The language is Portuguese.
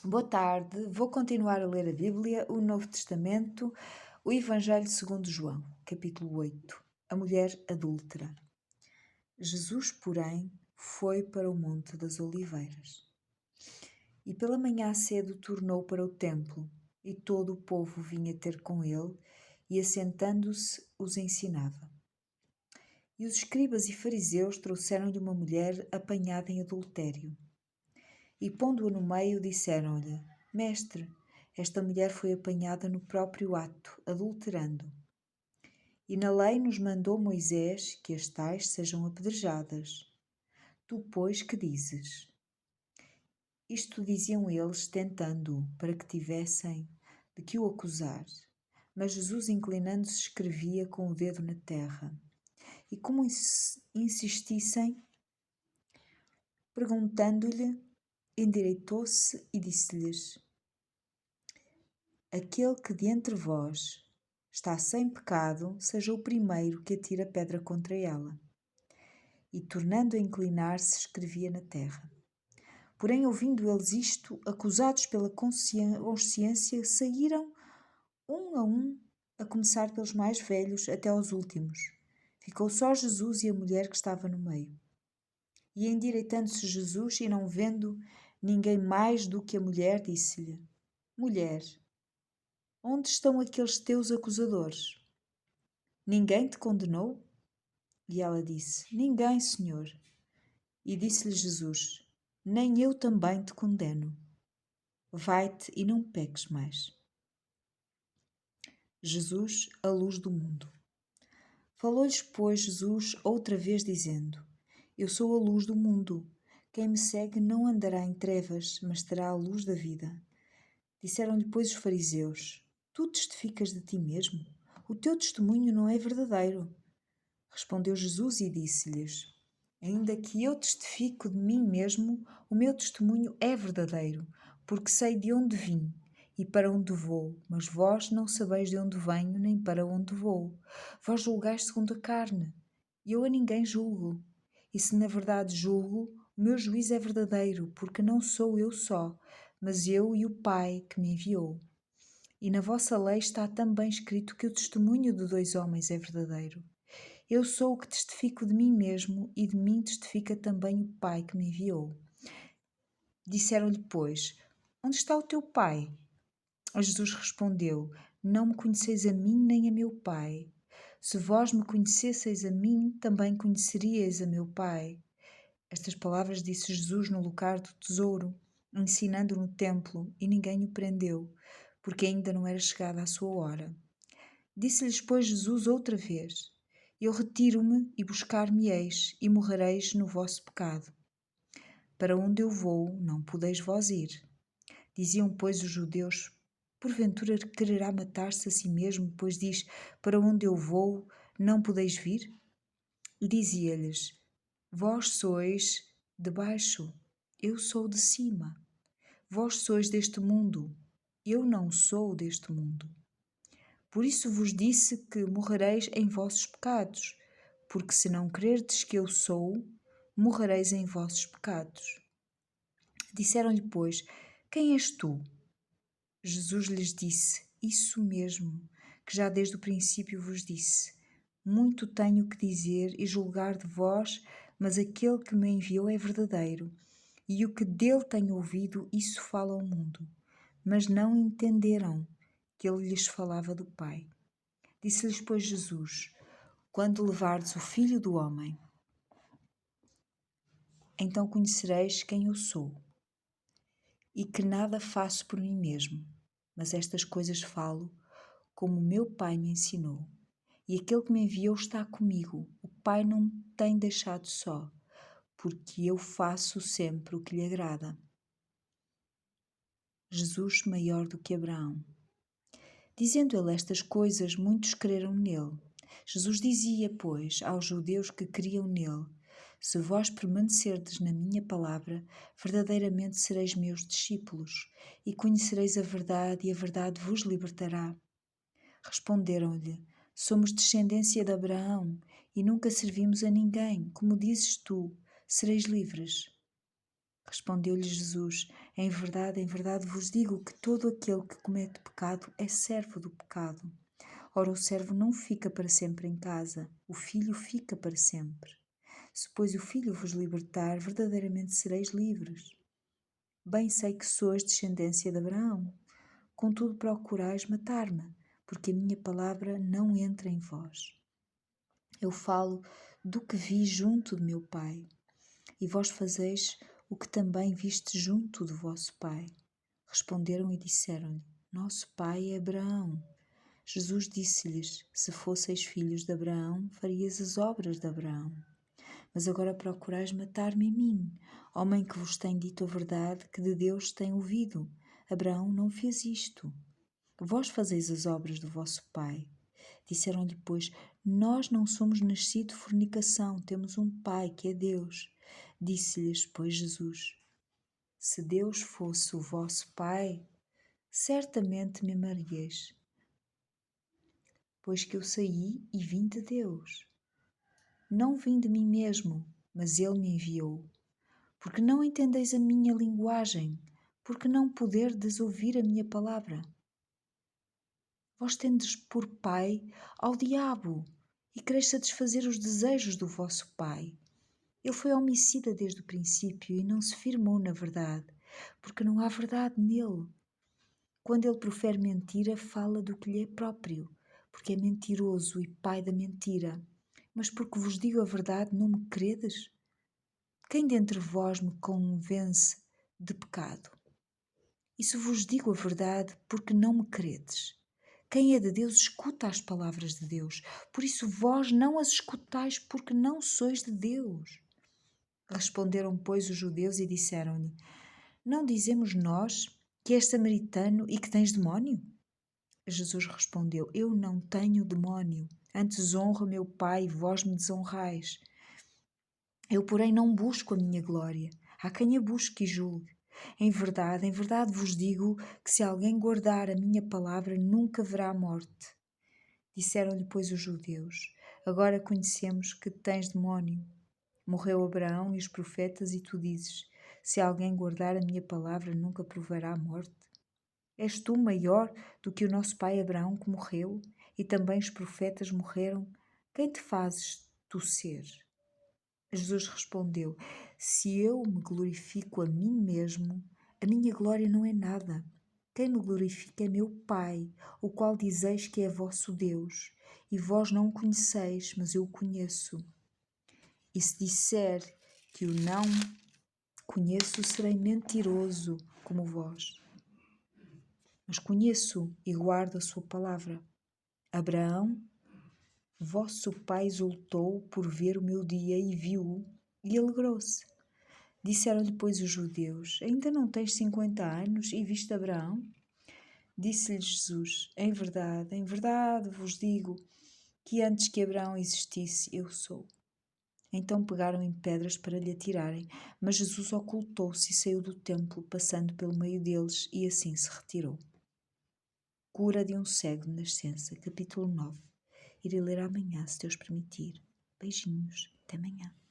Boa tarde, vou continuar a ler a Bíblia, o Novo Testamento, o Evangelho segundo João, capítulo 8, a mulher adúltera. Jesus, porém, foi para o Monte das Oliveiras. E pela manhã cedo tornou para o templo, e todo o povo vinha ter com ele, e assentando-se os ensinava. E os escribas e fariseus trouxeram-lhe uma mulher apanhada em adultério. E pondo-a no meio, disseram-lhe: Mestre, esta mulher foi apanhada no próprio ato, adulterando. E na lei nos mandou Moisés que as tais sejam apedrejadas. Tu, pois, que dizes? Isto diziam eles, tentando-o, para que tivessem de que o acusar. Mas Jesus, inclinando-se, escrevia com o dedo na terra. E como insistissem, perguntando-lhe, endireitou-se e disse-lhes: Aquele que de entre vós está sem pecado, seja o primeiro que atire a pedra contra ela. E, tornando a inclinar-se, escrevia na terra. Porém, ouvindo eles isto, acusados pela consciência, saíram a um, a começar pelos mais velhos até aos últimos. Ficou só Jesus e a mulher que estava no meio. E endireitando-se Jesus e não vendo ninguém mais do que a mulher, disse-lhe: Mulher, onde estão aqueles teus acusadores? Ninguém te condenou? E ela disse: Ninguém, Senhor. E disse-lhe Jesus: Nem eu também te condeno. Vai-te e não peques mais. Jesus, a luz do mundo. Falou-lhes, pois, Jesus outra vez, dizendo: Eu sou a luz do mundo. Quem me segue não andará em trevas, mas terá a luz da vida. Disseram-lhe, pois, os fariseus: Tu testificas de ti mesmo? O teu testemunho não é verdadeiro. Respondeu Jesus e disse-lhes: Ainda que eu testifico de mim mesmo, o meu testemunho é verdadeiro, porque sei de onde vim e para onde vou, mas vós não sabeis de onde venho nem para onde vou. Vós julgais segundo a carne, e eu a ninguém julgo. E se na verdade julgo, o meu juízo é verdadeiro, porque não sou eu só, mas eu e o Pai que me enviou. E na vossa lei está também escrito que o testemunho de dois homens é verdadeiro. Eu sou o que testifico de mim mesmo, e de mim testifica também o Pai que me enviou. Disseram-lhe, pois: Onde está o teu Pai? Jesus respondeu: Não me conheceis a mim nem a meu Pai. Se vós me conhecesseis a mim, também conheceríeis a meu Pai. Estas palavras disse Jesus no lugar do tesouro, ensinando no templo, e ninguém o prendeu, porque ainda não era chegada a sua hora. Disse-lhes, pois, Jesus outra vez: Eu retiro-me e buscar-me-eis, e morrereis no vosso pecado. Para onde eu vou, não podeis vós ir. Diziam, pois, os judeus: Porventura quererá matar-se a si mesmo, pois diz: Para onde eu vou, não podeis vir? E dizia-lhes: Vós sois de baixo, eu sou de cima. Vós sois deste mundo, eu não sou deste mundo. Por isso vos disse que morrereis em vossos pecados, porque se não crerdes que eu sou, morrereis em vossos pecados. Disseram-lhe, pois: Quem és tu? Jesus lhes disse: Isso mesmo, que já desde o princípio vos disse. Muito tenho que dizer e julgar de vós, mas aquele que me enviou é verdadeiro, e o que dele tenho ouvido, isso fala ao mundo. Mas não entenderam que ele lhes falava do Pai. Disse-lhes, pois, Jesus: Quando levardes o Filho do Homem, então conhecereis quem eu sou, e que nada faço por mim mesmo, mas estas coisas falo como o meu Pai me ensinou. E aquele que me enviou está comigo. O Pai não me tem deixado só, porque eu faço sempre o que lhe agrada. Jesus maior do que Abraão. Dizendo ele estas coisas, muitos creram nele. Jesus dizia, pois, aos judeus que criam nele: Se vós permanecerdes na minha palavra, verdadeiramente sereis meus discípulos, e conhecereis a verdade, e a verdade vos libertará. Responderam-lhe: Somos descendência de Abraão, e nunca servimos a ninguém. Como dizes tu, sereis livres. Respondeu-lhe Jesus: em verdade vos digo que todo aquele que comete pecado é servo do pecado. Ora, o servo não fica para sempre em casa, o filho fica para sempre. Se, pois, o filho vos libertar, verdadeiramente sereis livres. Bem sei que sois descendência de Abraão, contudo procurais matar-me, porque a minha palavra não entra em vós. Eu falo do que vi junto de meu pai, e vós fazeis o que também viste junto do vosso pai. Responderam e disseram-lhe: Nosso pai é Abraão. Jesus disse-lhes: Se fosseis filhos de Abraão, farias as obras de Abraão. Mas agora procurais matar-me a mim, homem que vos tem dito a verdade que de Deus tem ouvido. Abraão não fez isto. Vós fazeis as obras do vosso pai. Disseram-lhe, pois, nós não somos nascidos de fornicação, temos um pai que é Deus. Disse-lhes, pois, Jesus: Se Deus fosse o vosso pai, certamente me amaríeis, pois que eu saí e vim de Deus. Não vim de mim mesmo, mas Ele me enviou. Porque não entendeis a minha linguagem, porque não poderdes ouvir a minha palavra. Vós tendes por pai ao diabo, e quereis satisfazer os desejos do vosso pai. Ele foi homicida desde o princípio e não se firmou na verdade, porque não há verdade nele. Quando ele profere mentira, fala do que lhe é próprio, porque é mentiroso e pai da mentira. Mas porque vos digo a verdade, não me credes? Quem dentre vós me convence de pecado? E se vos digo a verdade, porque não me credes? Quem é de Deus escuta as palavras de Deus. Por isso vós não as escutais, porque não sois de Deus. Responderam, pois, os judeus e disseram-lhe: Não dizemos nós que és samaritano e que tens demónio? Jesus respondeu: Eu não tenho demónio, antes honro meu Pai e vós me desonrais. Eu, porém, não busco a minha glória. Há quem a busque e julgue. Em verdade vos digo que se alguém guardar a minha palavra, nunca verá morte. Disseram-lhe, pois, os judeus: Agora conhecemos que tens demónio. Morreu Abraão e os profetas, e tu dizes: Se alguém guardar a minha palavra, nunca provará a morte. És tu maior do que o nosso pai Abraão, que morreu, e também os profetas morreram? Quem te fazes tu ser? Jesus respondeu: Se eu me glorifico a mim mesmo, a minha glória não é nada. Quem me glorifica é meu Pai, o qual dizeis que é vosso Deus, e vós não o conheceis, mas eu o conheço. E se disser que o não conheço, serei mentiroso como vós. Mas conheço e guardo a sua palavra. Abraão, vosso pai, exultou por ver o meu dia e viu-o, e alegrou-se. Disseram-lhe, pois, os judeus: Ainda não tens 50 anos e viste Abraão? Disse-lhe Jesus: em verdade vos digo que antes que Abraão existisse, eu sou. Então pegaram em pedras para lhe atirarem, mas Jesus ocultou-se e saiu do templo, passando pelo meio deles, e assim se retirou. Cura de um cego de nascença, capítulo 9. Irei ler amanhã, se Deus permitir. Beijinhos, até amanhã.